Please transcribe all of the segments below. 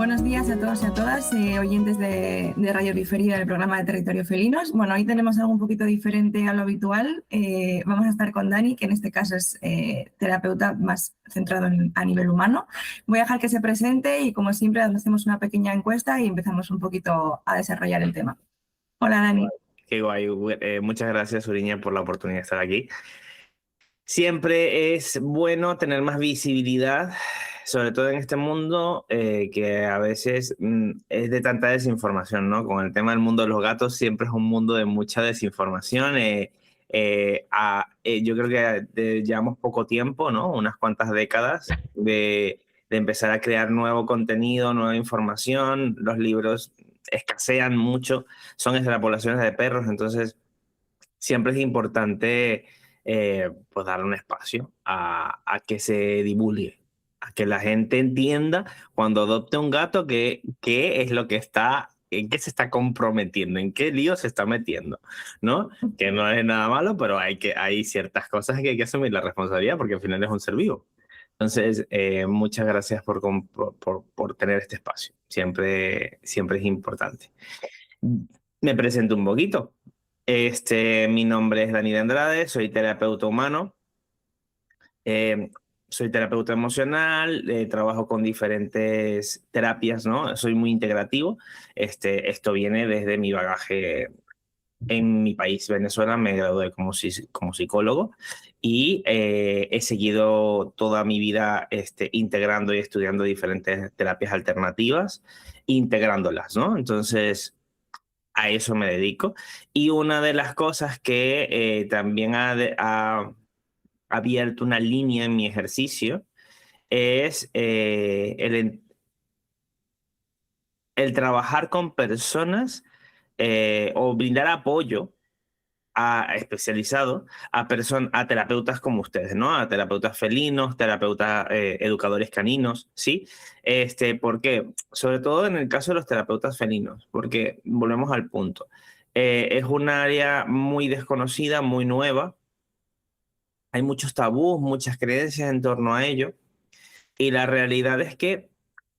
Buenos días a todos y a todas, oyentes de Radio Periferia del programa de Territorio Felinos. Bueno, hoy tenemos algo un poquito diferente a lo habitual. Vamos a estar con Dani, que en este caso es terapeuta más centrado a nivel humano. Voy a dejar que se presente y, como siempre, hacemos una pequeña encuesta y empezamos un poquito a desarrollar el tema. Hola, Dani. Qué guay. Muchas gracias, Uriña, por la oportunidad de estar aquí. Siempre es bueno tener más visibilidad, sobre todo en este mundo que a veces es de tanta desinformación, ¿no? Con el tema del mundo de los gatos siempre es un mundo de mucha desinformación. Yo creo que llevamos poco tiempo, ¿no? Unas cuantas décadas de empezar a crear nuevo contenido, nueva información. Los libros escasean mucho, son extrapolaciones de perros, entonces siempre es importante pues darle un espacio a que se divulgue, a que la gente entienda cuando adopte un gato qué es lo que está, en qué se está comprometiendo, en qué lío se está metiendo, ¿no? Que no es nada malo, pero hay ciertas cosas que hay que asumir la responsabilidad porque al final es un ser vivo. Entonces, muchas gracias por tener este espacio. Siempre es importante. Me presento un poquito. Mi nombre es Dani de Andrade, soy terapeuta humano, soy terapeuta emocional, trabajo con diferentes terapias, ¿no? Soy muy integrativo. Esto viene desde mi bagaje en mi país, Venezuela. Me gradué como psicólogo y he seguido toda mi vida integrando y estudiando diferentes terapias alternativas, integrándolas, ¿no? Entonces, a eso me dedico. Y una de las cosas que también ha abierto una línea en mi ejercicio es el trabajar con personas o brindar apoyo especializado a terapeutas como ustedes, ¿no? A terapeutas felinos, terapeutas educadores caninos, ¿sí? ¿Por qué? Sobre todo en el caso de los terapeutas felinos, porque volvemos al punto. Es un área muy desconocida, muy nueva. Hay muchos tabús, muchas creencias en torno a ello. Y la realidad es que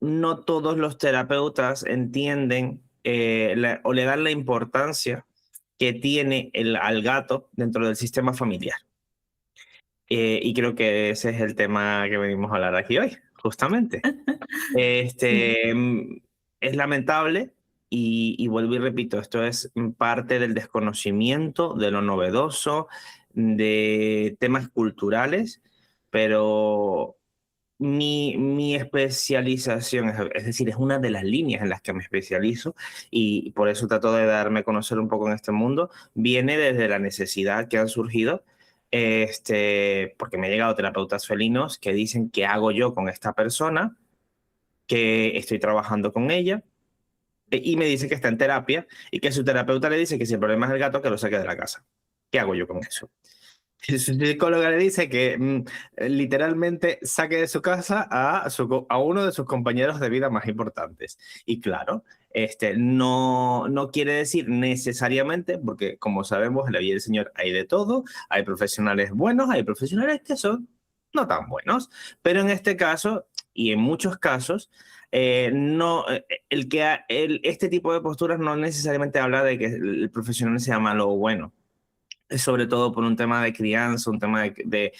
no todos los terapeutas entienden o le dan la importancia que tiene al gato dentro del sistema familiar. Y creo que ese es el tema que venimos a hablar aquí hoy, justamente. Es lamentable y vuelvo y repito, esto es parte del desconocimiento, de lo novedoso, de temas culturales, pero mi especialización, es decir, es una de las líneas en las que me especializo y por eso trato de darme a conocer un poco en este mundo, viene desde la necesidad que han surgido, porque me han llegado terapeutas felinos que dicen qué hago yo con esta persona, que estoy trabajando con ella, y me dice que está en terapia y que su terapeuta le dice que si el problema es el gato, que lo saque de la casa. ¿Qué hago yo con eso? Su psicóloga le dice que literalmente saque de su casa a uno de sus compañeros de vida más importantes. Y claro, no quiere decir necesariamente, porque como sabemos, en la vida del Señor hay de todo, hay profesionales buenos, hay profesionales que son no tan buenos, pero en este caso, y en muchos casos, este tipo de posturas no necesariamente habla de que el profesional sea malo o bueno. Sobre todo por un tema de crianza, un tema de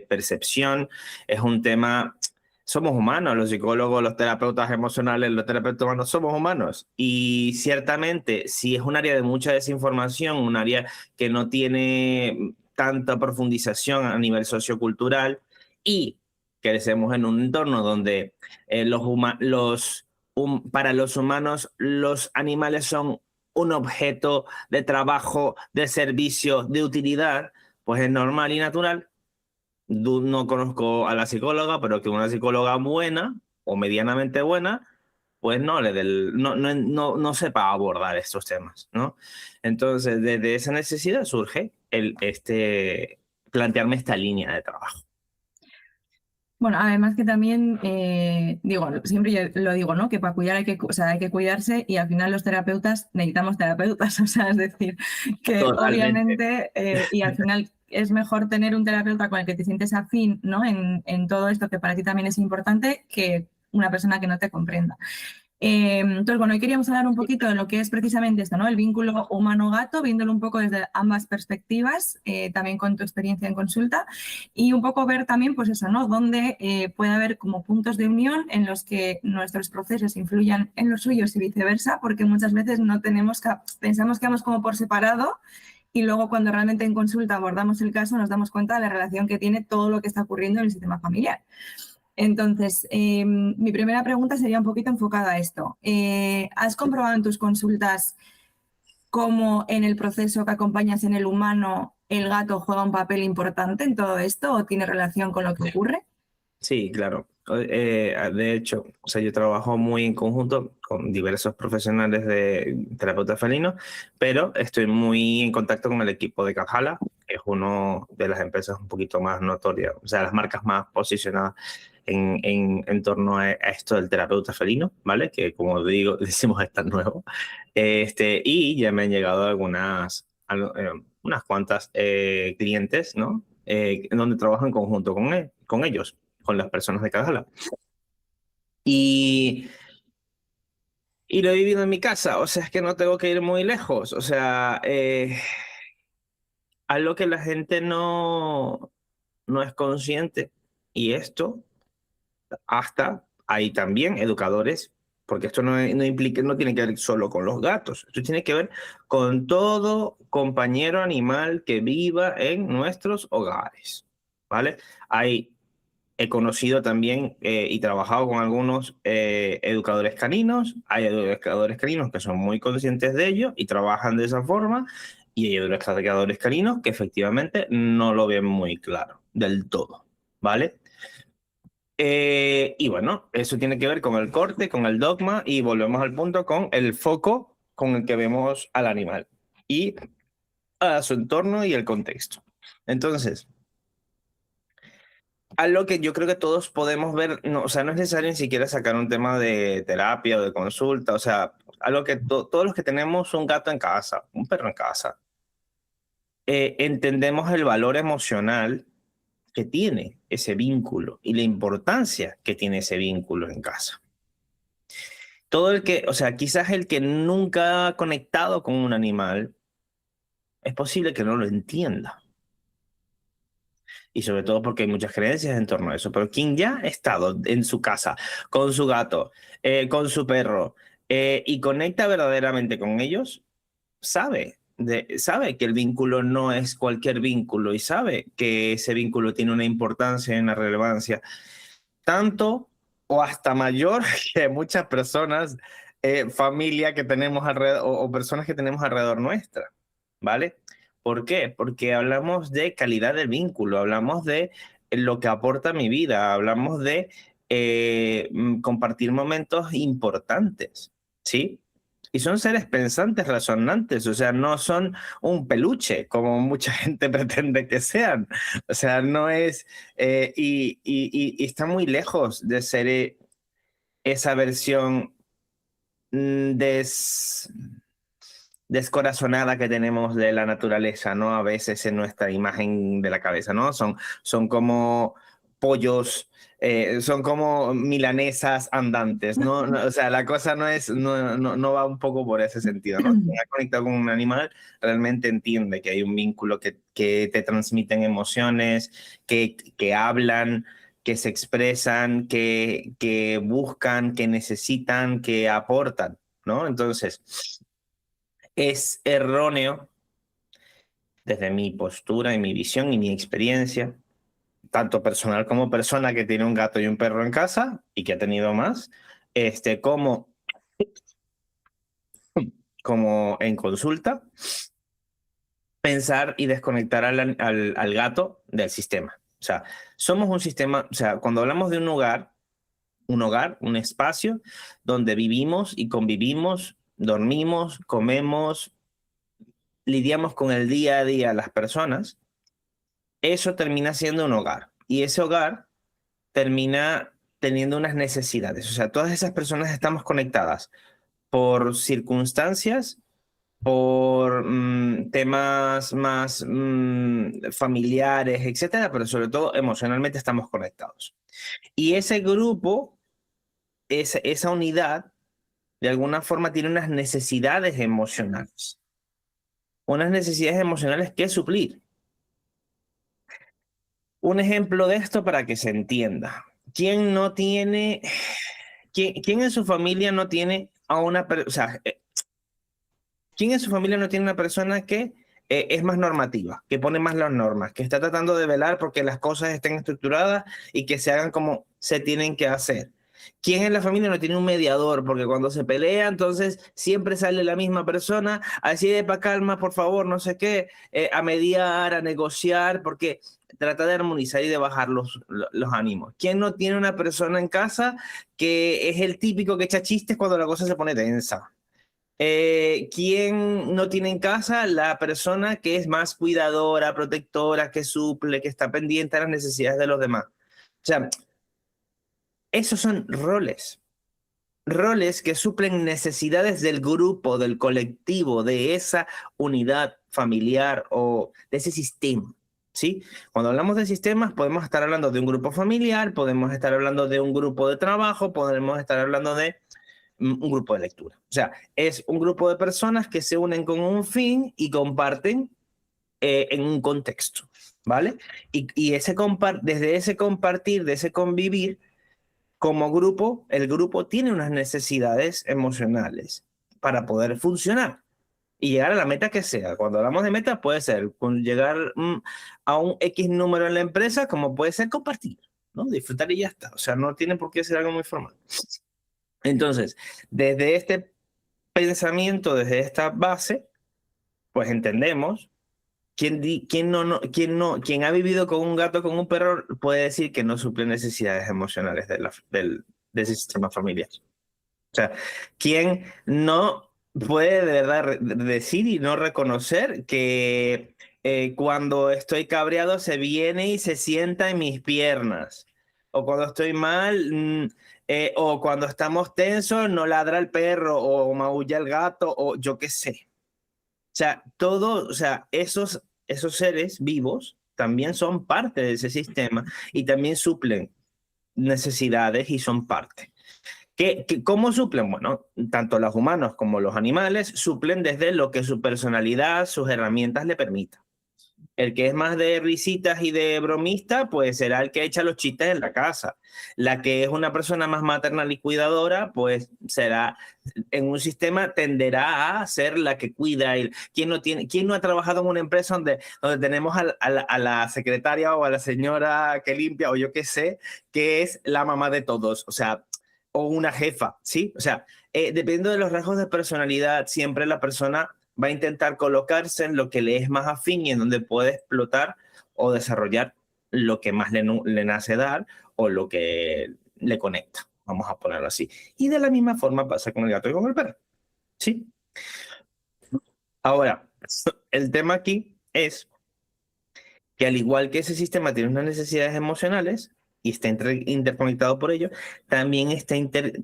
percepción, es un tema, somos humanos, los psicólogos, los terapeutas emocionales, los terapeutas humanos, somos humanos. Y ciertamente, si es un área de mucha desinformación, un área que no tiene tanta profundización a nivel sociocultural y crecemos en un entorno donde para los humanos los animales son un objeto de trabajo, de servicio, de utilidad, pues es normal y natural. No conozco a la psicóloga, pero que una psicóloga buena o medianamente buena, pues no sepa abordar estos temas, ¿no? Entonces, desde esa necesidad surge plantearme esta línea de trabajo. Bueno, además que también, siempre yo lo digo, ¿no? Que para cuidar hay que cuidarse y al final los terapeutas necesitamos terapeutas, o sea, es decir, que Totalmente. obviamente, y al final es mejor tener un terapeuta con el que te sientes afín, ¿no? En todo esto que para ti también es importante, que una persona que no te comprenda. Entonces, bueno, hoy queríamos hablar un poquito de lo que es precisamente esto, ¿no? El vínculo humano-gato, viéndolo un poco desde ambas perspectivas, también con tu experiencia en consulta, y un poco ver también, pues eso, ¿no? Dónde puede haber como puntos de unión en los que nuestros procesos influyan en los suyos y viceversa, porque muchas veces no tenemos pensamos que vamos como por separado y luego cuando realmente en consulta abordamos el caso nos damos cuenta de la relación que tiene todo lo que está ocurriendo en el sistema familiar. Entonces, mi primera pregunta sería un poquito enfocada a esto. ¿Has comprobado en tus consultas cómo en el proceso que acompañas en el humano el gato juega un papel importante en todo esto o tiene relación con lo que ocurre? Sí, claro. De hecho, o sea, yo trabajo muy en conjunto con diversos profesionales de terapeuta felino, pero estoy muy en contacto con el equipo de Cajala, que es una de las empresas un poquito más notorias, o sea, las marcas más posicionadas en torno a esto del terapeuta felino, ¿vale? Que como digo, decimos es tan nuevo. Y ya me han llegado unas cuantas clientes, ¿no? Donde trabajo en conjunto con ellos, con las personas de Cajala. Y, y lo he vivido en mi casa, o sea, es que no tengo que ir muy lejos, o sea, algo que la gente no es consciente, y esto hasta hay también educadores, porque esto no implica, no tiene que ver solo con los gatos, esto tiene que ver con todo compañero animal que viva en nuestros hogares, ¿vale? He conocido también y trabajado con algunos educadores caninos. Hay educadores caninos que son muy conscientes de ello y trabajan de esa forma. Y hay educadores caninos que efectivamente no lo ven muy claro del todo, ¿vale? Y bueno, eso tiene que ver con el corte, con el dogma y volvemos al punto con el foco con el que vemos al animal y a su entorno y el contexto. Entonces, algo que yo creo que todos podemos ver, no, o sea, no es necesario ni siquiera sacar un tema de terapia o de consulta, o sea, algo que todos los que tenemos un gato en casa, un perro en casa, entendemos el valor emocional que tiene ese vínculo y la importancia que tiene ese vínculo en casa. Todo el que, o sea, quizás el que nunca ha conectado con un animal, es posible que no lo entienda. Y sobre todo porque hay muchas creencias en torno a eso. Pero quien ya ha estado en su casa, con su gato, con su perro, y conecta verdaderamente con ellos, sabe que el vínculo no es cualquier vínculo y sabe que ese vínculo tiene una importancia y una relevancia tanto o hasta mayor que muchas personas, familia que tenemos alrededor o personas que tenemos alrededor nuestra, ¿vale? ¿Por qué? Porque hablamos de calidad del vínculo, hablamos de lo que aporta a mi vida, hablamos de compartir momentos importantes, ¿sí? Y son seres pensantes, razonantes, o sea, no son un peluche como mucha gente pretende que sean. O sea, no es, y está muy lejos de ser esa versión descorazonada que tenemos de la naturaleza, ¿no? A veces en nuestra imagen de la cabeza, ¿no? Son como pollos, son como milanesas andantes, ¿no? O sea, la cosa no va un poco por ese sentido, ¿no? Quien ha conectado con un animal realmente entiende que hay un vínculo que te transmiten emociones, que hablan, que se expresan, que buscan, que necesitan, que aportan, ¿no? Entonces, es erróneo desde mi postura y mi visión y mi experiencia, tanto personal como persona que tiene un gato y un perro en casa y que ha tenido más, como, como en consulta, pensar y desconectar al gato del sistema. O sea, somos un sistema, o sea, cuando hablamos de un hogar, un espacio donde vivimos y convivimos, dormimos, comemos, lidiamos con el día a día las personas, eso termina siendo un hogar. Y ese hogar termina teniendo unas necesidades. O sea, todas esas personas estamos conectadas por circunstancias, por temas más familiares, etcétera, pero sobre todo emocionalmente estamos conectados. Y ese grupo esa unidad de alguna forma tiene unas necesidades emocionales. Unas necesidades emocionales que suplir. Un ejemplo de esto para que se entienda. ¿Quién no tiene, quién en su familia no tiene a una persona, o sea, quién en su familia no tiene una persona que es más normativa, que pone más las normas, que está tratando de velar porque las cosas estén estructuradas y que se hagan como se tienen que hacer? ¿Quién en la familia no tiene un mediador? Porque cuando se pelea, entonces siempre sale la misma persona a decir, epa, calma, por favor, no sé qué, a mediar, a negociar, porque trata de armonizar y de bajar los ánimos. ¿Quién no tiene una persona en casa que es el típico que echa chistes cuando la cosa se pone tensa? ¿Quién no tiene en casa la persona que es más cuidadora, protectora, que suple, que está pendiente de las necesidades de los demás? O sea, esos son roles. Roles que suplen necesidades del grupo, del colectivo, de esa unidad familiar o de ese sistema, ¿sí? Cuando hablamos de sistemas, podemos estar hablando de un grupo familiar, podemos estar hablando de un grupo de trabajo, podemos estar hablando de un grupo de lectura. O sea, es un grupo de personas que se unen con un fin y comparten en un contexto, ¿vale? Y desde ese compartir, de ese convivir, como grupo, el grupo tiene unas necesidades emocionales para poder funcionar y llegar a la meta que sea. Cuando hablamos de meta, puede ser llegar a un X número en la empresa, como puede ser compartir, ¿no? Disfrutar y ya está. O sea, no tiene por qué ser algo muy formal. Entonces, desde este pensamiento, desde esta base, pues entendemos. ¿Quién ha vivido con un gato, con un perro, puede decir que no suple necesidades emocionales de ese sistema familiar? O sea, ¿quién no puede de verdad decir y no reconocer que cuando estoy cabreado se viene y se sienta en mis piernas? O cuando estoy mal, o cuando estamos tensos, no ladra el perro, o maulla el gato, o yo qué sé. O sea, esos seres vivos también son parte de ese sistema y también suplen necesidades y son parte. ¿Cómo suplen? Bueno, tanto los humanos como los animales suplen desde lo que su personalidad, sus herramientas le permitan. El que es más de risitas y de bromista, pues será el que echa los chistes en la casa. La que es una persona más maternal y cuidadora, pues será, en un sistema tenderá a ser la que cuida. ¿Quién no ha trabajado en una empresa donde tenemos a la secretaria o a la señora que limpia o yo qué sé, que es la mamá de todos? O sea, o una jefa, ¿sí? O sea, dependiendo de los rasgos de personalidad, siempre la persona va a intentar colocarse en lo que le es más afín y en donde puede explotar o desarrollar lo que más le nace dar o lo que le conecta, vamos a ponerlo así. Y de la misma forma pasa con el gato y con el perro, ¿sí? Ahora, el tema aquí es que al igual que ese sistema tiene unas necesidades emocionales y está interconectado por ello, también,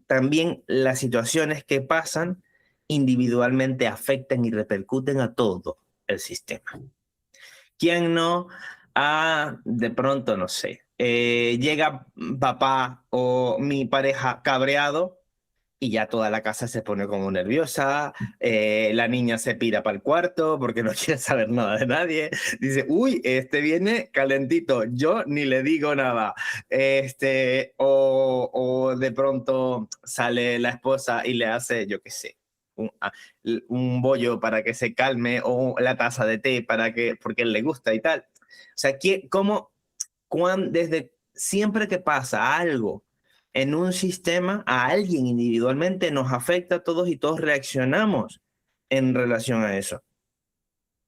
también las situaciones que pasan individualmente afectan y repercuten a todo el sistema. ¿Quién no de pronto, no sé, llega papá o mi pareja cabreado y ya toda la casa se pone como nerviosa, la niña se pira para el cuarto porque no quiere saber nada de nadie, dice, uy, este viene calentito, yo ni le digo nada, o de pronto sale la esposa y le hace, yo qué sé, un bollo para que se calme o la taza de té porque él le gusta y tal. O sea, desde siempre que pasa algo en un sistema, a alguien individualmente nos afecta a todos y todos reaccionamos en relación a eso.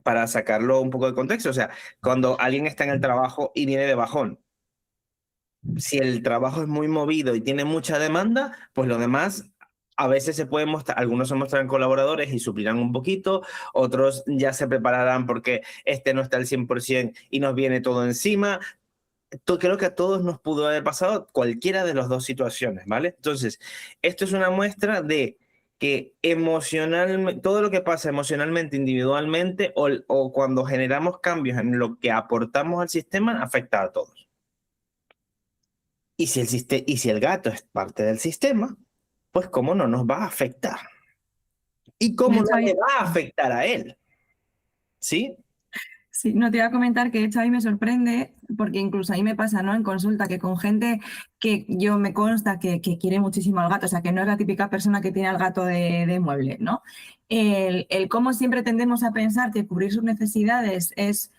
Para sacarlo un poco de contexto, o sea, cuando alguien está en el trabajo y viene de bajón, si el trabajo es muy movido y tiene mucha demanda, pues lo demás a veces se pueden mostrar, algunos se mostrarán colaboradores y suplirán un poquito, otros ya se prepararán porque este no está al 100% y nos viene todo encima. Creo que a todos nos pudo haber pasado cualquiera de las dos situaciones, ¿vale? Entonces, esto es una muestra de que emocionalmente, todo lo que pasa emocionalmente, individualmente, o cuando generamos cambios en lo que aportamos al sistema, afecta a todos. Y si el gato es parte del sistema, pues cómo no nos va a afectar. Y De cómo hecho, no le va a afectar a él. ¿Sí? sí, no te iba a comentar que de hecho a mí me sorprende, porque incluso a mí me pasa, ¿no? En consulta, que con gente que yo me consta que quiere muchísimo al gato, o sea, que no es la típica persona que tiene al gato de mueble, ¿no? El cómo siempre tendemos a pensar que cubrir sus necesidades es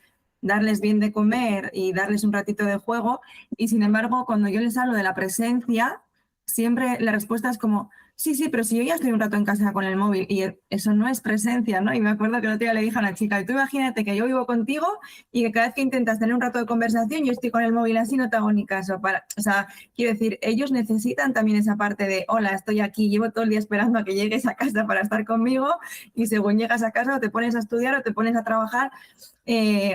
darles bien de comer y darles un ratito de juego, y sin embargo, cuando yo les hablo de la presencia, siempre la respuesta es como, sí, sí, pero si yo ya estoy un rato en casa con el móvil y eso no es presencia, ¿no? Y me acuerdo que el otro día le dije a una chica, y tú imagínate que yo vivo contigo y que cada vez que intentas tener un rato de conversación yo estoy con el móvil así, no te hago ni caso. O sea, quiero decir, ellos necesitan también esa parte de, hola, estoy aquí, llevo todo el día esperando a que llegues a casa para estar conmigo, y según llegas a casa o te pones a estudiar o te pones a trabajar,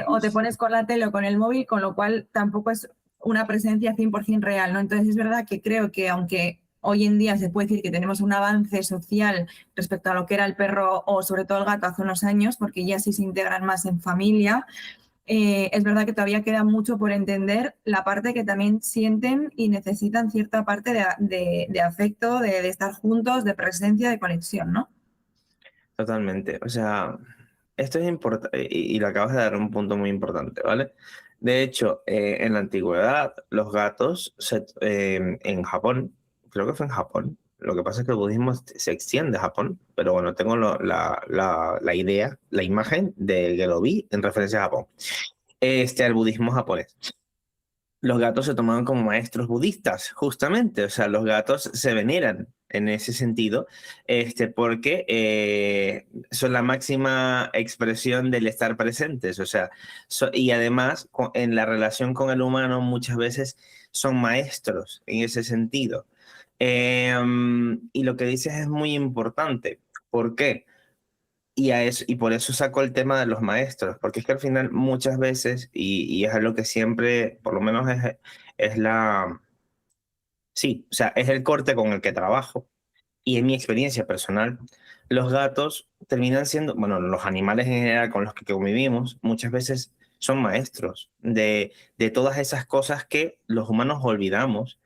o te pones con la tele o con el móvil, con lo cual tampoco es una presencia 100% real, ¿no? Entonces es verdad que creo que aunque hoy en día se puede decir que tenemos un avance social respecto a lo que era el perro o sobre todo el gato hace unos años, porque ya sí se integran más en familia, es verdad que todavía queda mucho por entender la parte que también sienten y necesitan cierta parte de afecto, de estar juntos, de presencia, de conexión, ¿no? Totalmente. O sea, esto es importante y le acabas de dar un punto muy importante, ¿vale? De hecho, en la antigüedad, los gatos en Japón, creo que fue en Japón, lo que pasa es que el budismo se extiende a Japón, pero bueno, tengo la idea, la imagen de que lo vi en referencia a Japón, al budismo japonés. Los gatos se tomaban como maestros budistas, justamente. O sea, los gatos se veneran en ese sentido, porque son la máxima expresión del estar presentes. O sea, y además en la relación con el humano muchas veces son maestros en ese sentido. Y lo que dices es muy importante. ¿Por qué? Y por eso saco el tema de los maestros, porque es que al final muchas veces, y es algo que siempre, por lo menos es sí, o sea, es el corte con el que trabajo, y en mi experiencia personal, los gatos terminan siendo, bueno, los animales en general con los que convivimos, muchas veces son maestros de todas esas cosas que los humanos olvidamos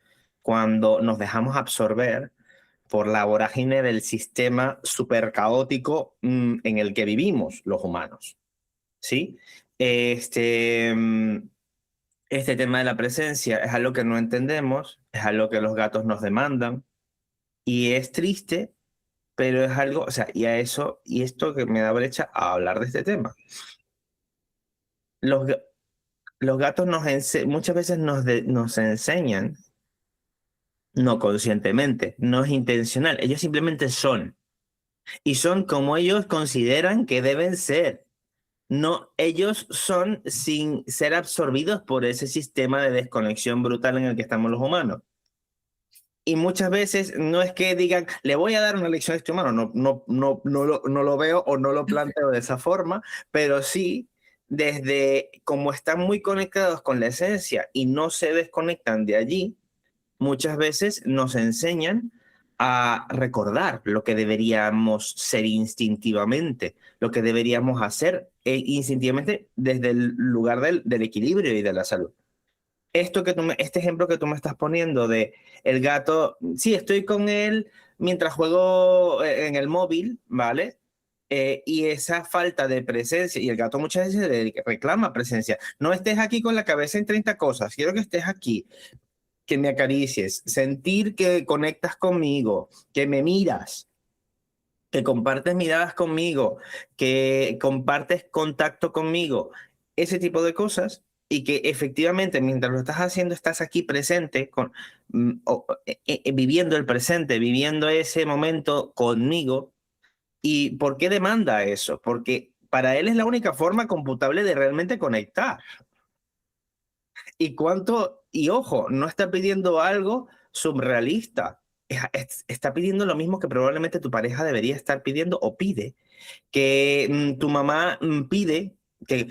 cuando nos dejamos absorber por la vorágine del sistema súper caótico en el que vivimos los humanos, ¿sí? Este, mm, este tema de la presencia es algo que no entendemos, es algo que los gatos nos demandan y es triste, pero es algo, o sea, y esto que me da brecha a hablar de este tema. Los, ga- los gatos muchas veces nos enseñan, no conscientemente, no es intencional, ellos simplemente son. Y son como ellos consideran que deben ser. No, ellos son sin ser absorbidos por ese sistema de desconexión brutal en el que estamos los humanos. Y muchas veces no es que digan, le voy a dar una lección a este humano, no lo veo o no lo planteo de esa forma, pero sí, desde como están muy conectados con la esencia y no se desconectan de allí, muchas veces nos enseñan a recordar lo que deberíamos ser instintivamente, lo que deberíamos hacer instintivamente desde el lugar del equilibrio y de la salud. Este ejemplo que tú me estás poniendo de el gato, sí, estoy con él mientras juego en el móvil, ¿vale? Y esa falta de presencia, y el gato muchas veces reclama presencia. No estés aquí con la cabeza en 30 cosas, quiero que estés aquí, que me acaricies, sentir que conectas conmigo, que me miras, que compartes miradas conmigo, que compartes contacto conmigo, ese tipo de cosas, y que efectivamente mientras lo estás haciendo estás aquí presente, viviendo el presente, viviendo ese momento conmigo. ¿Y por qué demanda eso? Porque para él es la única forma computable de realmente conectar. Y ojo, no está pidiendo algo surrealista. Está pidiendo lo mismo que probablemente tu pareja debería estar pidiendo o pide. Que tu mamá pide que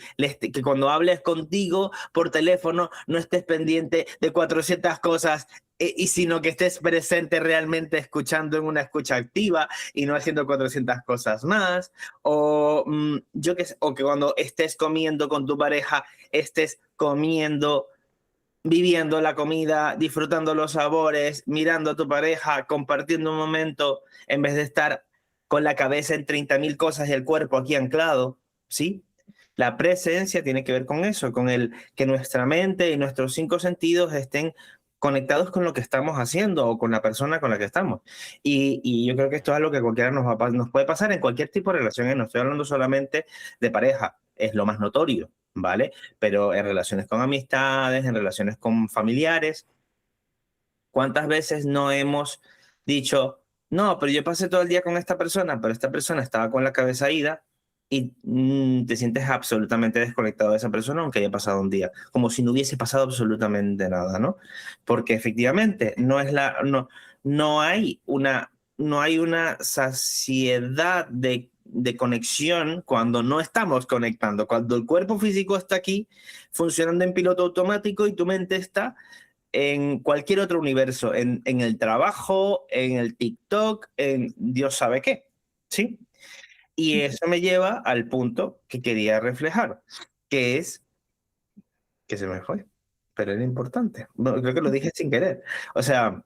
cuando hables contigo por teléfono no estés pendiente de 400 cosas, y sino que estés presente realmente escuchando en una escucha activa y no haciendo 400 cosas más. O yo qué sé, o que cuando estés comiendo con tu pareja estés comiendo viviendo la comida, disfrutando los sabores, mirando a tu pareja, compartiendo un momento, en vez de estar con la cabeza en 30.000 cosas y el cuerpo aquí anclado, ¿sí? La presencia tiene que ver con eso, con el que nuestra mente y nuestros 5 sentidos estén conectados con lo que estamos haciendo o con la persona con la que estamos. Y yo creo que esto es algo que cualquiera nos puede pasar en cualquier tipo de relación, ¿eh? No estoy hablando solamente de pareja, es lo más notorio, ¿vale? Pero en relaciones con amistades, en relaciones con familiares, ¿cuántas veces no hemos dicho, no, pero yo pasé todo el día con esta persona, pero esta persona estaba con la cabeza ida y te sientes absolutamente desconectado de esa persona aunque haya pasado un día, como si no hubiese pasado absolutamente nada, ¿no? Porque efectivamente no hay una saciedad de conexión cuando no estamos conectando, cuando el cuerpo físico está aquí funcionando en piloto automático y tu mente está en cualquier otro universo, en el trabajo, en el TikTok, en Dios sabe qué, ¿sí? Y eso me lleva al punto que quería reflejar, que es que se me fue, pero era importante. Bueno, creo que lo dije sin querer. O sea,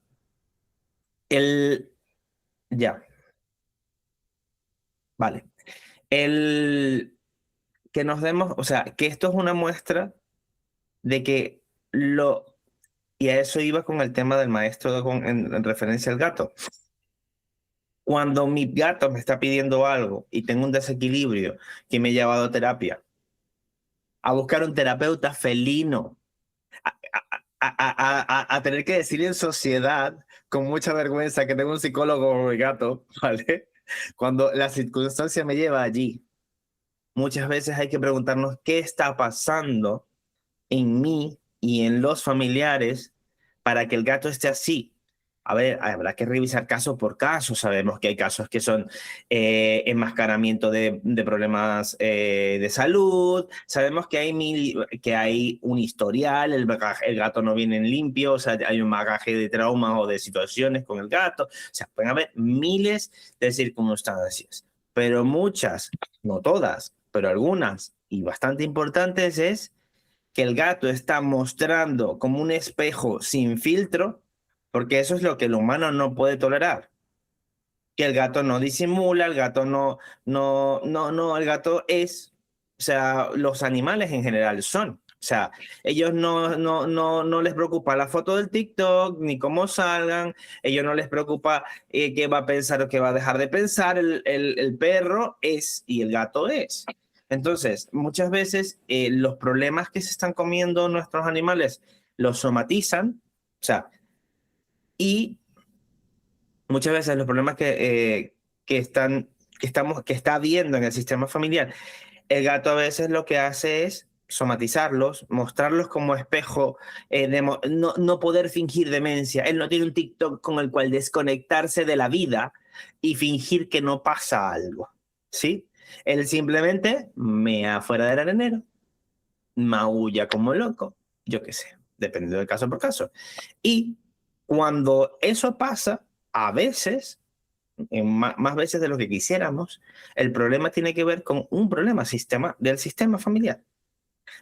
el... Ya, vale. El que nos demos, o sea, que esto es una muestra de que lo... Y a eso iba con el tema del maestro en referencia al gato. Cuando mi gato me está pidiendo algo y tengo un desequilibrio que me he llevado a terapia, a buscar un terapeuta felino, a tener que decir en sociedad con mucha vergüenza que tengo un psicólogo con mi gato, ¿vale? Cuando la circunstancia me lleva allí, muchas veces hay que preguntarnos qué está pasando en mí y en los familiares para que el gato esté así. A ver, habrá que revisar caso por caso. Sabemos que hay casos que son enmascaramiento de problemas de salud. Sabemos que que hay un historial, el gato no viene en limpio, o sea, hay un bagaje de traumas o de situaciones con el gato. O sea, pueden haber miles de circunstancias, pero muchas, no todas, pero algunas y bastante importantes es que el gato está mostrando como un espejo sin filtro, porque eso es lo que el humano no puede tolerar. Que el gato no disimula, el gato el gato es, o sea, los animales en general son. O sea, ellos no les preocupa la foto del TikTok, ni cómo salgan, ellos no les preocupa qué va a pensar o qué va a dejar de pensar, el perro es y el gato es. Entonces, muchas veces los problemas que se están comiendo nuestros animales los somatizan, o sea, y muchas veces los problemas que está habiendo en el sistema familiar, el gato a veces lo que hace es somatizarlos, mostrarlos como espejo, no poder fingir demencia. Él no tiene un TikTok con el cual desconectarse de la vida y fingir que no pasa algo, ¿sí? Él simplemente mea afuera del arenero, maulla como loco, yo qué sé, dependiendo del caso por caso. Y cuando eso pasa, a veces, más veces de lo que quisiéramos, el problema tiene que ver con un problema del sistema familiar.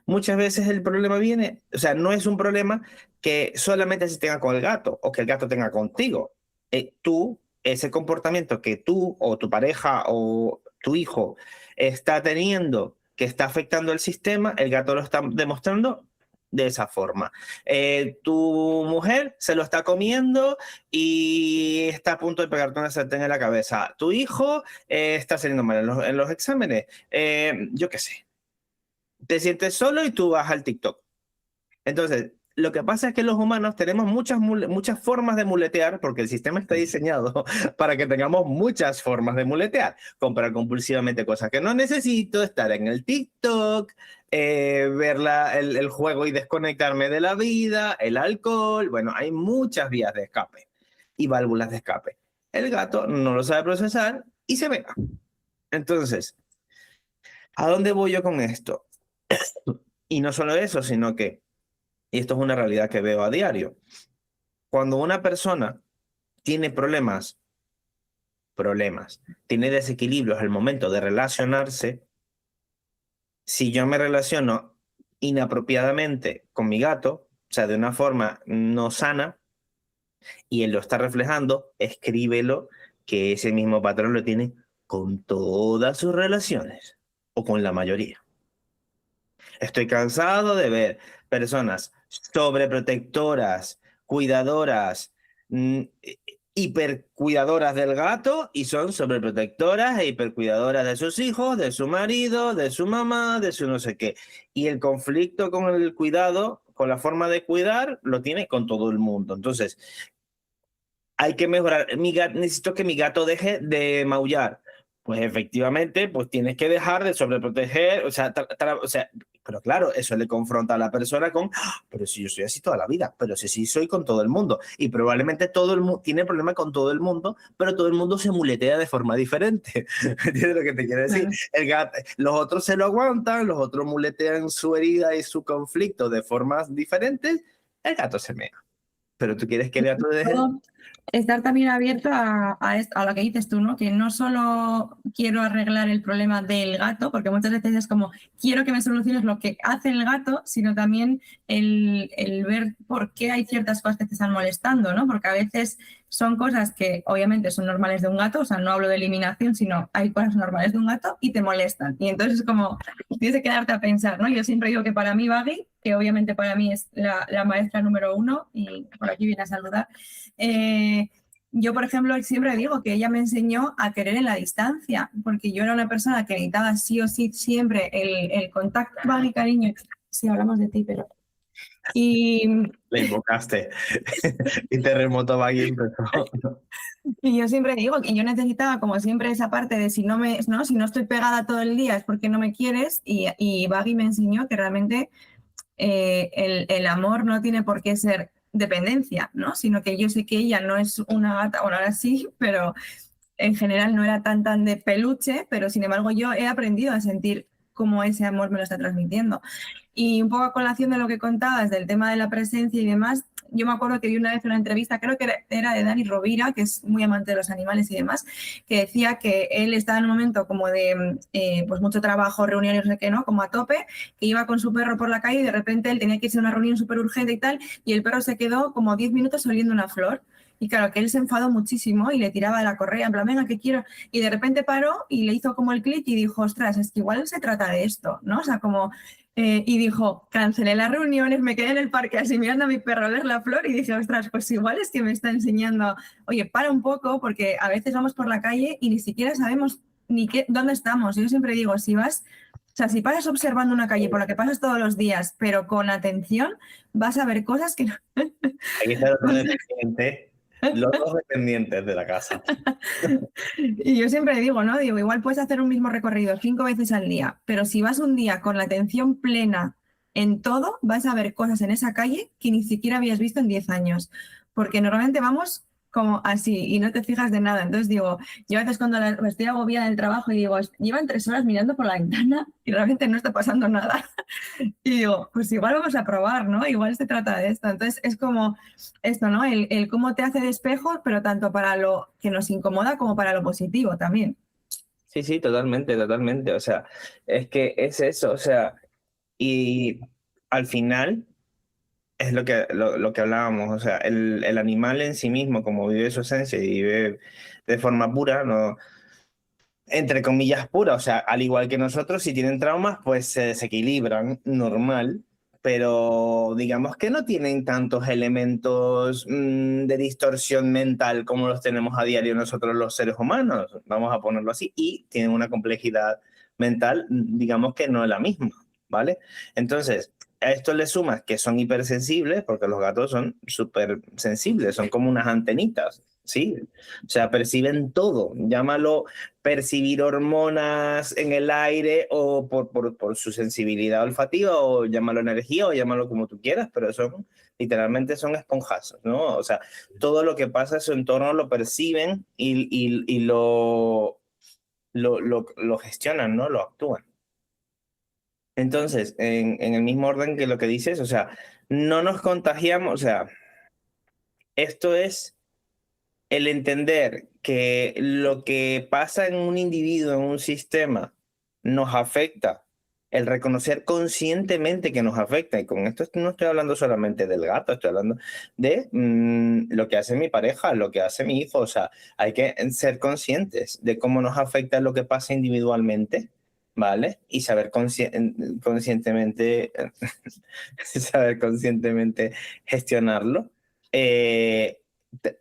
Muchas veces el problema viene, o sea, no es un problema que solamente se tenga con el gato o que el gato tenga contigo. Ese comportamiento que tú o tu pareja o tu hijo está teniendo que está afectando el sistema, el gato lo está demostrando de esa forma. Tu mujer se lo está comiendo y está a punto de pegarte una sartén en la cabeza. Tu hijo está saliendo mal en los exámenes. Yo qué sé. Te sientes solo y tú vas al TikTok. Entonces, lo que pasa es que los humanos tenemos muchas formas de muletear porque el sistema está diseñado para que tengamos muchas formas de muletear. Comprar compulsivamente cosas que no necesito, estar en el TikTok, ver el juego y desconectarme de la vida, el alcohol. Bueno, hay muchas vías de escape y válvulas de escape. El gato no lo sabe procesar y se pega. Entonces, ¿a dónde voy yo con esto? Y no solo eso, sino que, y esto es una realidad que veo a diario, cuando una persona tiene tiene desequilibrios al momento de relacionarse, si yo me relaciono inapropiadamente con mi gato, sea, de una forma no sana, y él lo está reflejando, escríbelo, que ese mismo patrón lo tiene con todas sus relaciones, o con la mayoría. Estoy cansado de ver personas sobreprotectoras, cuidadoras, hipercuidadoras del gato, y son sobreprotectoras e hipercuidadoras de sus hijos, de su marido, de su mamá, de su no sé qué. Y el conflicto con el cuidado, con la forma de cuidar, lo tiene con todo el mundo. Entonces, hay que mejorar. Necesito que mi gato deje de maullar. Pues efectivamente, pues tienes que dejar de sobreproteger, o sea, pero claro, eso le confronta a la persona con, "Ah, pero si yo soy así toda la vida, pero si sí soy con todo el mundo". Y probablemente todo el mundo tiene problema con todo el mundo, pero todo el mundo se muletea de forma diferente. ¿Entiendes lo que te quiero decir? Claro. El gato, los otros se lo aguantan, los otros muletean su herida y su conflicto de formas diferentes, el gato se mea. Pero tú quieres que el gato deje. Todo estar también abierto a lo que dices tú, ¿no? Que no solo quiero arreglar el problema del gato, porque muchas veces es como, quiero que me soluciones lo que hace el gato, sino también el ver por qué hay ciertas cosas que te están molestando, ¿no? Porque a veces son cosas que obviamente son normales de un gato, o sea, no hablo de eliminación, sino hay cosas normales de un gato y te molestan. Y entonces es como, tienes que quedarte a pensar, ¿no? Yo siempre digo que para mí Baggy, que obviamente para mí es la maestra número uno, y por aquí viene a saludar. Yo, por ejemplo, siempre digo que ella me enseñó a querer en la distancia, porque yo era una persona que necesitaba sí o sí siempre el contacto, Baggy, cariño. Sí, hablamos de ti, pero... Y, Le invocaste y terremoto va y empezó. y yo siempre digo que yo necesitaba como siempre esa parte de si no estoy pegada todo el día es porque no me quieres, y Baggy me enseñó que realmente el amor no tiene por qué ser dependencia, ¿no? Sino que yo sé que ella no es una gata, bueno, ahora sí, pero en general no era tan de peluche, pero sin embargo yo he aprendido a sentir cómo ese amor me lo está transmitiendo. Y un poco a colación de lo que contabas del tema de la presencia y demás, yo me acuerdo que vi una vez una entrevista, creo que era de Dani Rovira, que es muy amante de los animales y demás, que decía que él estaba en un momento como de pues mucho trabajo, reuniones, no sé qué, ¿no? Como a tope, que iba con su perro por la calle y de repente él tenía que irse a una reunión súper urgente y tal, y el perro se quedó como 10 minutos oliendo una flor. Y claro, que él se enfadó muchísimo y le tiraba de la correa, en plan, venga, que quiero. Y de repente paró y le hizo como el clic y dijo, ostras, es que igual se trata de esto, ¿no? O sea, como y dijo, cancelé las reuniones, me quedé en el parque así mirando a mi perro a ver la flor y dije, ostras, pues igual es que me está enseñando, oye, para un poco, porque a veces vamos por la calle y ni siquiera sabemos ni dónde estamos. Yo siempre digo, si vas, o sea, si pasas observando una calle por la que pasas todos los días, pero con atención, vas a ver cosas que no... Aquí está el otro dependiente, los dos dependientes de la casa. Y yo siempre digo, ¿no? Digo, igual puedes hacer un mismo recorrido 5 veces al día, pero si vas un día con la atención plena en todo, vas a ver cosas en esa calle que ni siquiera habías visto en 10 años. Porque normalmente vamos como así y no te fijas de nada. Entonces digo, yo a veces cuando estoy agobiada del trabajo y digo, llevan 3 horas mirando por la ventana y realmente no está pasando nada. Y digo, pues igual vamos a probar, ¿no? Igual se trata de esto. Entonces es como esto, ¿no? El cómo te hace de espejo, pero tanto para lo que nos incomoda como para lo positivo también. Sí, sí, totalmente, totalmente. O sea, es que es eso, o sea, y al final es lo que hablábamos, o sea, el animal en sí mismo, como vive su esencia y vive de forma pura, no, entre comillas pura, o sea, al igual que nosotros, si tienen traumas, pues se desequilibran, normal, pero digamos que no tienen tantos elementos de distorsión mental como los tenemos a diario nosotros los seres humanos, vamos a ponerlo así, y tienen una complejidad mental, digamos que no es la misma, ¿vale? Entonces, a esto le sumas que son hipersensibles, porque los gatos son súper sensibles, son como unas antenitas, ¿sí? O sea, perciben todo, llámalo percibir hormonas en el aire o por su sensibilidad olfativa, o llámalo energía o llámalo como tú quieras, pero son literalmente son esponjazos, ¿no? O sea, todo lo que pasa en su entorno lo perciben y lo gestionan, ¿no? Lo actúan. Entonces, en el mismo orden que lo que dices, o sea, no nos contagiamos, o sea, esto es el entender que lo que pasa en un individuo, en un sistema, nos afecta el reconocer conscientemente que nos afecta. Y con esto no estoy hablando solamente del gato, estoy hablando de lo que hace mi pareja, lo que hace mi hijo. O sea, hay que ser conscientes de cómo nos afecta lo que pasa individualmente, ¿vale? Y saber conscientemente, saber conscientemente gestionarlo.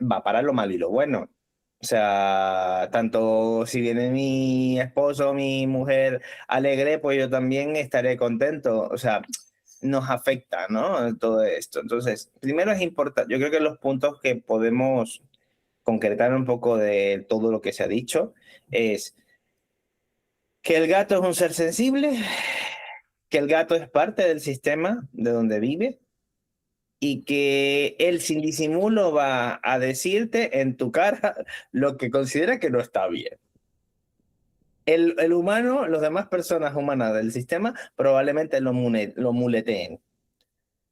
Va para lo malo y lo bueno. O sea, tanto si viene mi esposo o mi mujer alegre, pues yo también estaré contento. O sea, nos afecta, ¿no? Todo esto. Entonces, primero es importante, yo creo que los puntos que podemos concretar un poco de todo lo que se ha dicho es que el gato es un ser sensible, que el gato es parte del sistema de donde vive y que él sin disimulo va a decirte en tu cara lo que considera que no está bien. El humano, las demás personas humanas del sistema probablemente lo muleteen.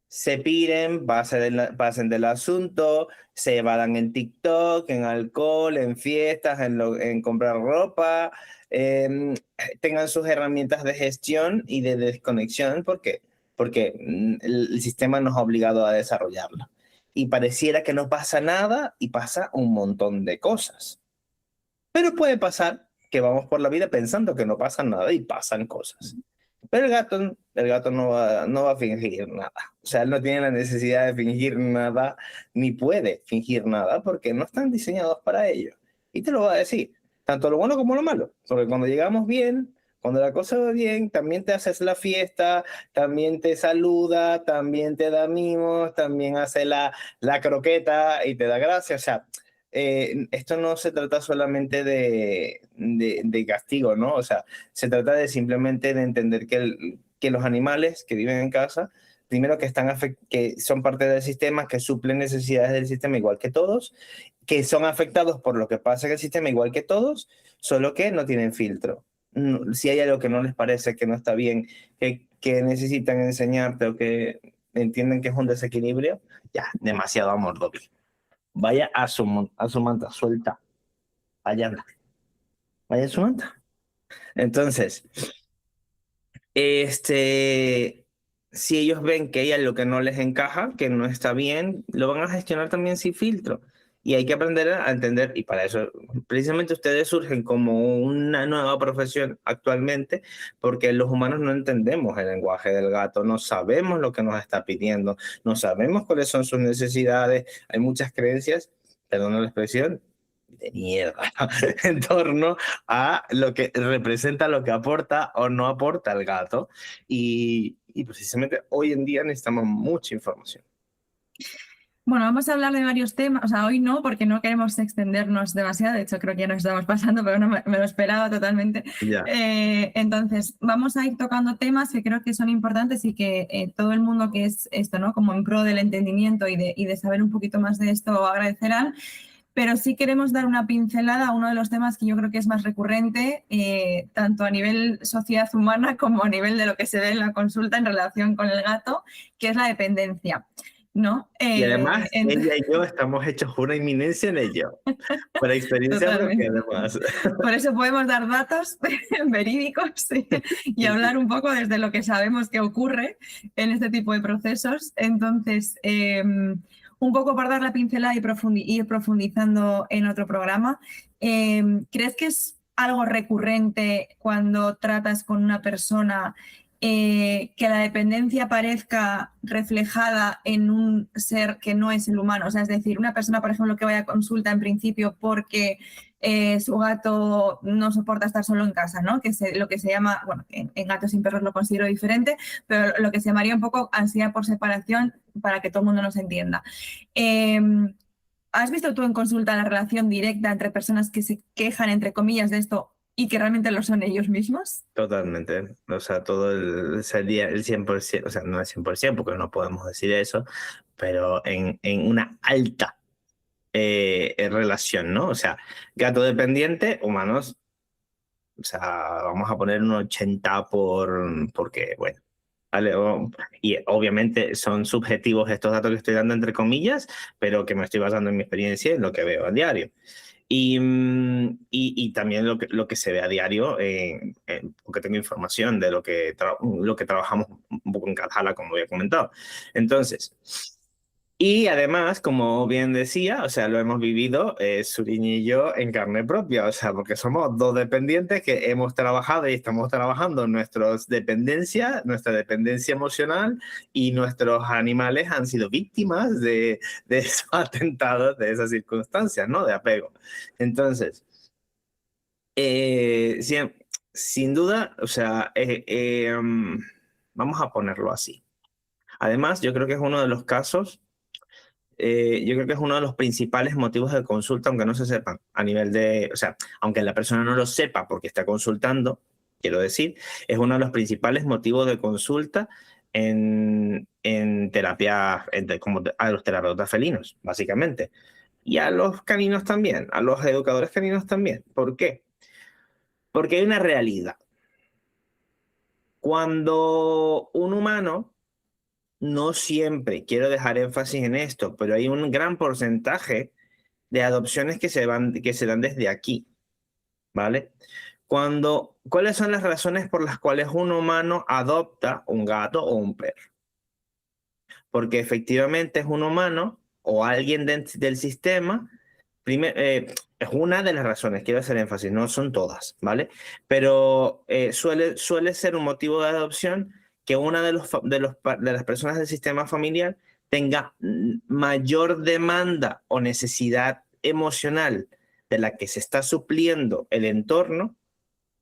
Se piren, pasen del asunto, se evadan en TikTok, en alcohol, en fiestas, en comprar ropa, tengan sus herramientas de gestión y de desconexión. ¿Por qué? Porque el sistema nos ha obligado a desarrollarlo. Y pareciera que no pasa nada y pasa un montón de cosas. Pero puede pasar que vamos por la vida pensando que no pasa nada y pasan cosas. Pero el gato no va a fingir nada. O sea, él no tiene la necesidad de fingir nada, ni puede fingir nada, porque no están diseñados para ello. Y te lo va a decir, tanto lo bueno como lo malo. Porque cuando llegamos bien, cuando la cosa va bien, también te haces la fiesta, también te saluda, también te da mimos, también hace la croqueta y te da gracias. O sea, esto no se trata solamente de castigo, ¿no? O sea, se trata de simplemente de entender que los animales que viven en casa, primero que son parte del sistema, que suplen necesidades del sistema igual que todos, que son afectados por lo que pasa en el sistema igual que todos, solo que no tienen filtro. Si hay algo que no les parece, que no está bien, que necesitan enseñarte o que entienden que es un desequilibrio, ya, demasiado amor, Dobby. Vaya a su manta, suelta. Vaya, anda. Vaya a su manta. Entonces, si ellos ven que hay algo que no les encaja, que no está bien, lo van a gestionar también sin filtro. Y hay que aprender a entender, y para eso precisamente ustedes surgen como una nueva profesión actualmente, porque los humanos no entendemos el lenguaje del gato, no sabemos lo que nos está pidiendo, no sabemos cuáles son sus necesidades, hay muchas creencias, perdón la expresión, de mierda en torno a lo que representa, lo que aporta o no aporta el gato. Y precisamente hoy en día necesitamos mucha información. Bueno, vamos a hablar de varios temas, o sea, hoy no, porque no queremos extendernos demasiado, de hecho creo que ya nos estamos pasando, pero no me lo esperaba totalmente. Ya. Entonces, vamos a ir tocando temas que creo que son importantes y que todo el mundo que es esto, ¿no? Como en pro del entendimiento y de saber un poquito más de esto agradecerán. Pero sí queremos dar una pincelada a uno de los temas que yo creo que es más recurrente, tanto a nivel sociedad humana como a nivel de lo que se ve en la consulta en relación con el gato, que es la dependencia, ¿no? Y además, ella y yo estamos hechos una inminencia en ello, por experiencia propia además. Por eso podemos dar datos verídicos y hablar un poco desde lo que sabemos que ocurre en este tipo de procesos. Entonces, un poco para dar la pincelada y ir profundizando en otro programa, ¿crees que es algo recurrente cuando tratas con una persona que la dependencia aparezca reflejada en un ser que no es el humano? O sea, es decir, una persona, por ejemplo, que vaya a consulta en principio porque su gato no soporta estar solo en casa, ¿no? Que lo que se llama, bueno, en gatos y perros lo considero diferente, pero lo que se llamaría un poco ansiedad por separación, para que todo el mundo nos entienda. ¿Has visto tú en consulta la relación directa entre personas que se quejan, entre comillas, de esto y que realmente lo son ellos mismos? Totalmente. O sea, sería el 100%, o sea, no el 100% porque no podemos decir eso, pero en una alta relación, ¿no? O sea, gato dependiente, humanos, o sea, vamos a poner un 80 porque, bueno, ¿vale? Y obviamente son subjetivos estos datos que estoy dando entre comillas, pero que me estoy basando en mi experiencia y en lo que veo a diario. Y también lo que se ve a diario, porque tengo información de lo que trabajamos un poco en Cathala, como había comentado. Entonces, y además, como bien decía, o sea, lo hemos vivido Suriñi y yo en carne propia, o sea, porque somos dos dependientes que hemos trabajado y estamos trabajando nuestra dependencia emocional, y nuestros animales han sido víctimas de esos atentados, de esas circunstancias, ¿no? De apego. Entonces, sin duda, o sea, vamos a ponerlo así. Además, yo creo que es uno de los casos, yo creo que es uno de los principales motivos de consulta, aunque no se sepan, a nivel de, o sea, aunque la persona no lo sepa porque está consultando, quiero decir, es uno de los principales motivos de consulta en terapia, como a los terapeutas felinos, básicamente. Y a los caninos también, a los educadores caninos también. ¿Por qué? Porque hay una realidad. Cuando un humano, no siempre, quiero dejar énfasis en esto, pero hay un gran porcentaje de adopciones que se dan desde aquí, ¿vale? ¿Cuáles son las razones por las cuales un humano adopta un gato o un perro? Porque efectivamente es un humano o alguien del sistema. Es una de las razones, quiero hacer énfasis, no son todas, ¿vale? Pero suele ser un motivo de adopción que una de las personas del sistema familiar tenga mayor demanda o necesidad emocional de la que se está supliendo el entorno,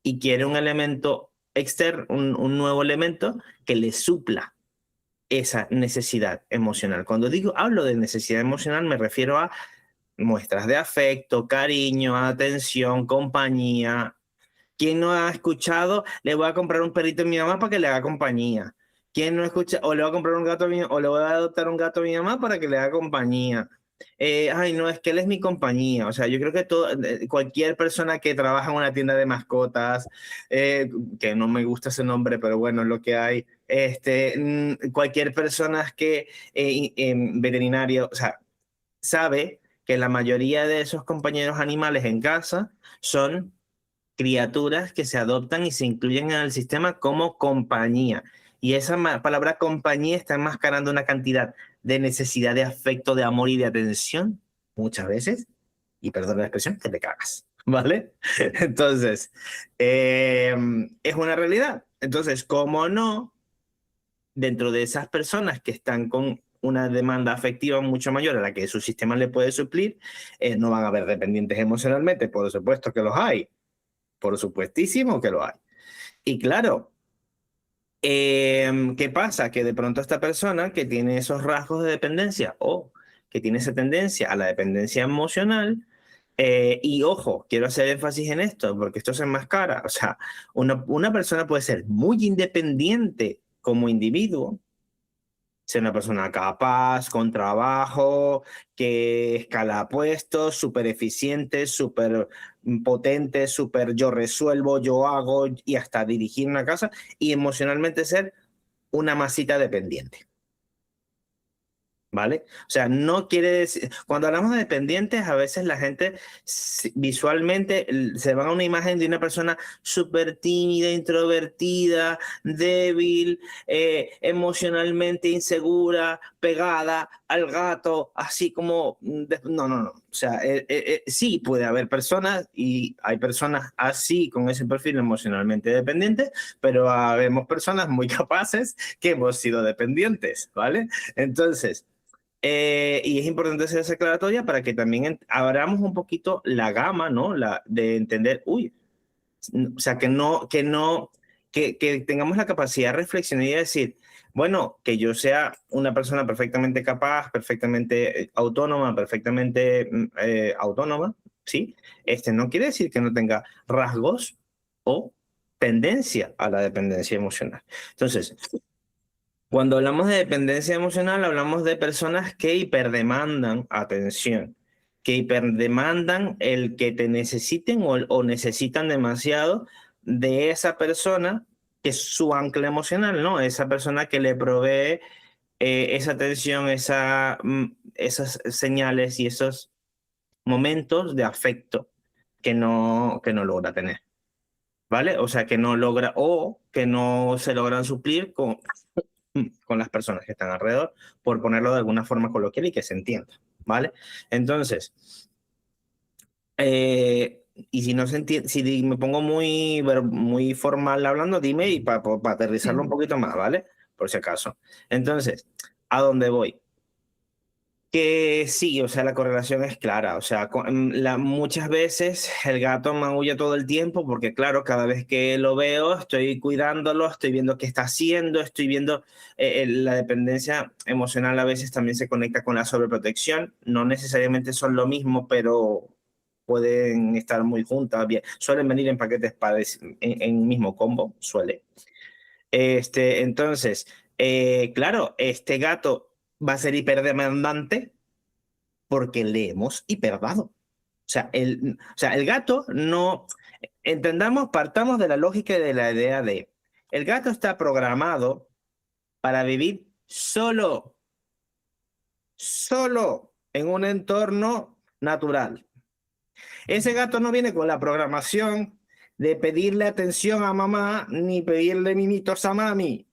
y quiere un elemento externo, un nuevo elemento que le supla esa necesidad emocional. Cuando hablo de necesidad emocional, me refiero a muestras de afecto, cariño, atención, compañía. ¿Quién no ha escuchado? Le voy a comprar un perrito a mi mamá para que le haga compañía. ¿Quién no escucha? O le voy a comprar un gato a o le voy a adoptar un gato a mi mamá para que le haga compañía. Ay, no, es que él es mi compañía. O sea, yo creo que cualquier persona que trabaja en una tienda de mascotas, que no me gusta ese nombre, pero bueno, es lo que hay. Cualquier persona que veterinario, o sea, sabe que la mayoría de esos compañeros animales en casa son criaturas que se adoptan y se incluyen en el sistema como compañía. Y esa palabra compañía está enmascarando una cantidad de necesidad de afecto, de amor y de atención, muchas veces, y perdón la expresión, que te cagas, ¿vale? Entonces, es una realidad. Entonces, ¿cómo no? Dentro de esas personas que están con una demanda afectiva mucho mayor a la que su sistema le puede suplir, no van a haber dependientes emocionalmente, por supuesto que los hay, por supuestísimo que lo hay. Y claro, ¿qué pasa? Que de pronto esta persona que tiene esos rasgos de dependencia o que tiene esa tendencia a la dependencia emocional, y ojo, quiero hacer énfasis en esto porque esto se enmascara, o sea, una persona puede ser muy independiente como individuo, ser una persona capaz, con trabajo, que escala puestos, súper eficiente, súper potente, súper yo resuelvo, yo hago, y hasta dirigir una casa, y emocionalmente ser una masita dependiente. ¿Vale? O sea, no quiere decir, cuando hablamos de dependientes, a veces la gente visualmente se va a una imagen de una persona súper tímida, introvertida, débil, emocionalmente insegura, pegada al gato, así como, no, no, no. O sea, sí puede haber personas, y hay personas así con ese perfil emocionalmente dependiente, pero habemos personas muy capaces que hemos sido dependientes, ¿vale? Entonces, y es importante hacer esa aclaratoria para que también abramos un poquito la gama, ¿no? De entender, uy, o sea, que tengamos la capacidad de reflexionar y de decir, bueno, que yo sea una persona perfectamente capaz, perfectamente autónoma, perfectamente autónoma, ¿sí? No quiere decir que no tenga rasgos o tendencia a la dependencia emocional. Entonces, cuando hablamos de dependencia emocional, hablamos de personas que hiperdemandan atención, que hiperdemandan el que te necesiten o necesitan demasiado de esa persona que es su ancla emocional, ¿no? Esa persona que le provee esa atención, esas señales y esos momentos de afecto que no logra tener, ¿vale? O sea, que no logra o que no se logran suplir con las personas que están alrededor, por ponerlo de alguna forma coloquial y que se entienda, ¿vale? Entonces, y si no se entiende, si me pongo muy formal hablando, dime y para aterrizarlo un poquito más, ¿vale? Por si acaso. Entonces, ¿a dónde voy? Que sí, o sea, la correlación es clara. O sea, muchas veces el gato maulla todo el tiempo porque, claro, cada vez que lo veo, estoy cuidándolo, estoy viendo qué está haciendo, estoy viendo la dependencia emocional a veces también se conecta con la sobreprotección. No necesariamente son lo mismo, pero pueden estar muy juntas. Bien. Suelen venir en paquetes en mismo combo, suele. Entonces, claro, este gato va a ser hiperdemandante porque le hemos hiperdado. O sea, el gato no... Entendamos, partamos de la lógica y de la idea de... El gato está programado para vivir solo en un entorno natural. Ese gato no viene con la programación de pedirle atención a mamá ni pedirle mimitos a mami.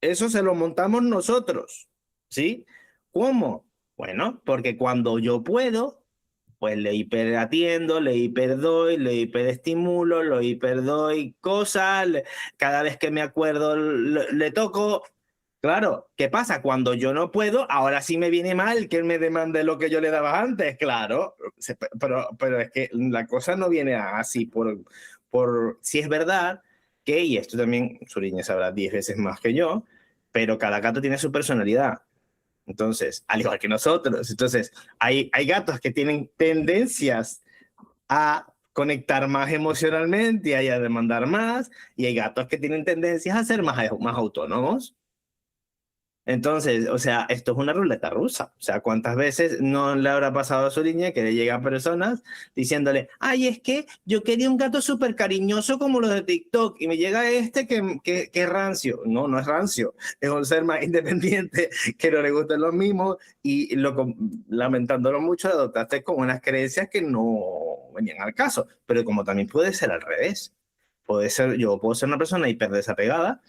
Eso se lo montamos nosotros, ¿sí? ¿Cómo? Bueno, porque cuando yo puedo, pues le hiperatiendo, le hiperdoy, le hiperestimulo, lo hiperdoy cosas, cada vez que me acuerdo le toco. Claro, ¿qué pasa? Cuando yo no puedo, ahora sí me viene mal que él me demande lo que yo le daba antes, claro, pero es que la cosa no viene así si es verdad que, y esto también Suriña sabrá 10 veces más que yo, pero cada gato tiene su personalidad. Entonces, al igual que nosotros, entonces hay gatos que tienen tendencias a conectar más emocionalmente y a demandar más, y hay gatos que tienen tendencias a ser más autónomos. Entonces, o sea, esto es una ruleta rusa. O sea, ¿cuántas veces no le habrá pasado a su niña que le llegan personas diciéndole, ay, es que yo quería un gato súper cariñoso como los de TikTok y me llega este que es rancio? No, no es rancio. Es un ser más independiente que no le gustan los mismos y lamentándolo mucho, adoptaste con unas creencias que no venían al caso. Pero como también puede ser al revés. Yo puedo ser una persona hiper desapegada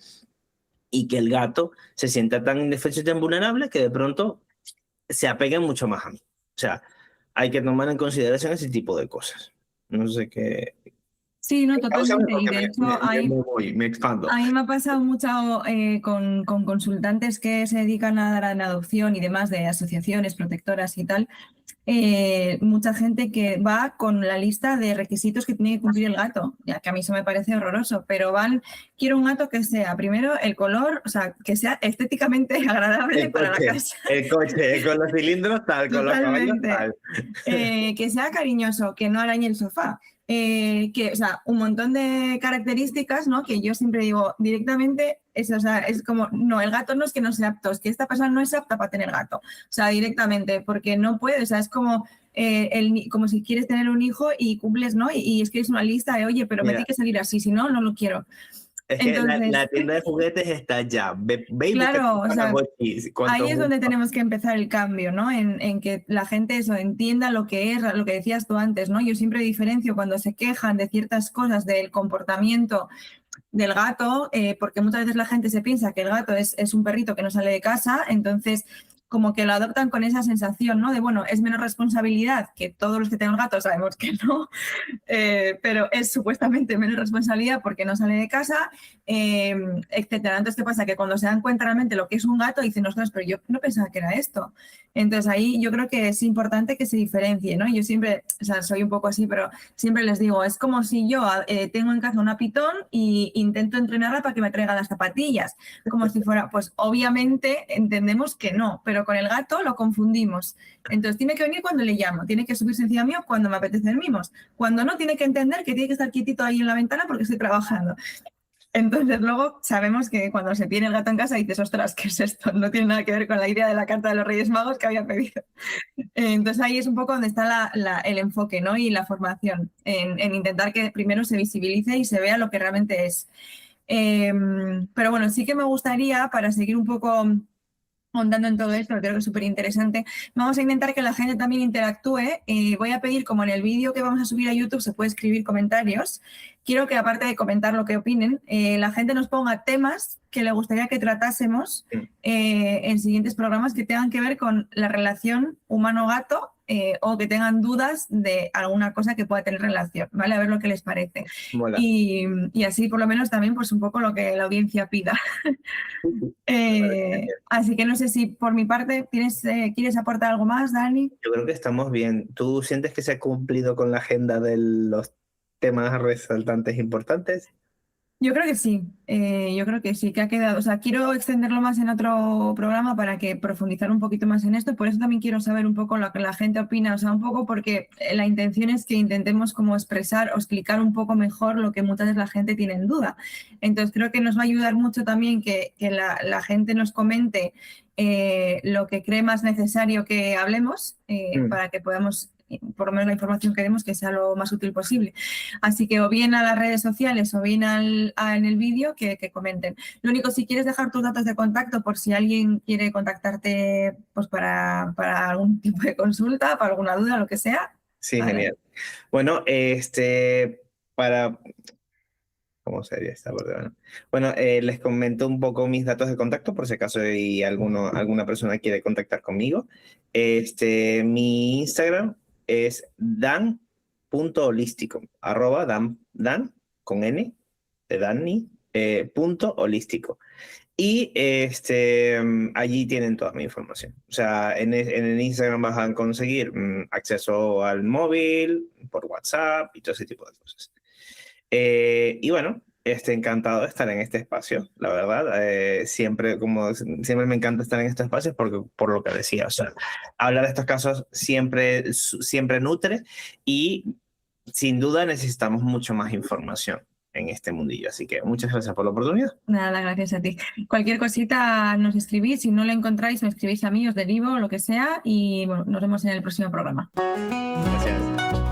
y que el gato se sienta tan indefenso y tan vulnerable que de pronto se apegue mucho más a mí. O sea, hay que tomar en consideración ese tipo de cosas. No sé qué... Sí, no, totalmente. Y de hecho, me expando. a mí me ha pasado mucho con consultantes que se dedican a dar en adopción y demás de asociaciones protectoras y tal. Mucha gente que va con la lista de requisitos que tiene que cumplir el gato, ya que a mí eso me parece horroroso, pero quiero un gato que sea, primero, el color, o sea, que sea estéticamente agradable para la casa. El coche, con los cilindros tal, con los caballos tal. Que sea cariñoso, que no arañe el sofá. O sea, un montón de características, ¿no? Que yo siempre digo directamente, o sea, es como, no, el gato no es que no sea apto, es que esta persona no es apta para tener gato. O sea, directamente, porque no puede, o sea, es como, como si quieres tener un hijo y cumples, ¿no? Y escribes una lista de, oye, pero me tiene que salir así, si no, no lo quiero. Es que la tienda de juguetes está ya. Claro, o sea, ahí es donde tenemos que empezar el cambio, ¿no? En que la gente eso entienda lo que es, lo que decías tú antes, ¿no? Yo siempre diferencio cuando se quejan de ciertas cosas del comportamiento del gato, porque muchas veces la gente se piensa que el gato es un perrito que no sale de casa, entonces como que lo adoptan con esa sensación, ¿no? De, bueno, es menos responsabilidad, que todos los que tenemos gatos sabemos que no, pero es supuestamente menos responsabilidad porque no sale de casa, etcétera. Entonces, ¿qué pasa? Que cuando se dan cuenta realmente lo que es un gato, dicen, ostras, pero yo no pensaba que era esto. Entonces, ahí yo creo que es importante que se diferencie, ¿no? Yo siempre, o sea, soy un poco así, pero siempre les digo, es como si yo tengo en casa una pitón y intento entrenarla para que me traiga las zapatillas, como si fuera, pues obviamente entendemos que no, pero con el gato lo confundimos. Entonces tiene que venir cuando le llamo, tiene que subirse encima mío cuando me apetecen mimos. Cuando no, tiene que entender que tiene que estar quietito ahí en la ventana porque estoy trabajando. Entonces luego sabemos que cuando se tiene el gato en casa dices, ostras, ¿qué es esto? No tiene nada que ver con la idea de la carta de los Reyes Magos que había pedido. Entonces ahí es un poco donde está el enfoque, ¿no? Y la formación, en intentar que primero se visibilice y se vea lo que realmente es. Pero bueno, sí que me gustaría, para seguir un poco montando en todo esto, creo que es súper interesante. Vamos a intentar que la gente también interactúe. Voy a pedir, como en el vídeo que vamos a subir a YouTube se puede escribir comentarios, quiero que aparte de comentar lo que opinen, la gente nos ponga temas que le gustaría que tratásemos en siguientes programas que tengan que ver con la relación humano-gato o que tengan dudas de alguna cosa que pueda tener relación, ¿vale? A ver lo que les parece. Y así por lo menos también pues un poco lo que la audiencia pida. Así que no sé si por mi parte ¿quieres aportar algo más, Dani? Yo creo que estamos bien. ¿Tú sientes que se ha cumplido con la agenda de los temas resaltantes importantes? Yo creo que sí, que ha quedado, o sea, quiero extenderlo más en otro programa para que profundizar un poquito más en esto, por eso también quiero saber un poco lo que la gente opina, o sea, un poco porque la intención es que intentemos como expresar o explicar un poco mejor lo que muchas veces la gente tiene en duda. Entonces creo que nos va a ayudar mucho también que la gente nos comente lo que cree más necesario que hablemos para que podamos, por lo menos la información que demos, que sea lo más útil posible. Así que o bien a las redes sociales o bien en el vídeo que comenten. Lo único, si quieres dejar tus datos de contacto por si alguien quiere contactarte pues para algún tipo de consulta, para alguna duda, lo que sea. Sí, vale. Genial. Bueno, ¿cómo sería esta parte? Bueno, les comento un poco mis datos de contacto por si acaso alguna persona quiere contactar conmigo. Mi Instagram es dan.holístico, @dan con N de Dani, punto holístico. Y allí tienen toda mi información. O sea, en el Instagram vas a conseguir acceso al móvil, por WhatsApp y todo ese tipo de cosas. Y bueno, encantado de estar en este espacio, la verdad. Siempre me encanta estar en estos espacios por lo que decía. O sea, hablar de estos casos siempre nutre y sin duda necesitamos mucho más información en este mundillo. Así que muchas gracias por la oportunidad. Nada, gracias a ti. Cualquier cosita nos escribís, si no la encontráis me escribís a mí, os derivo, lo que sea y bueno, nos vemos en el próximo programa. Gracias.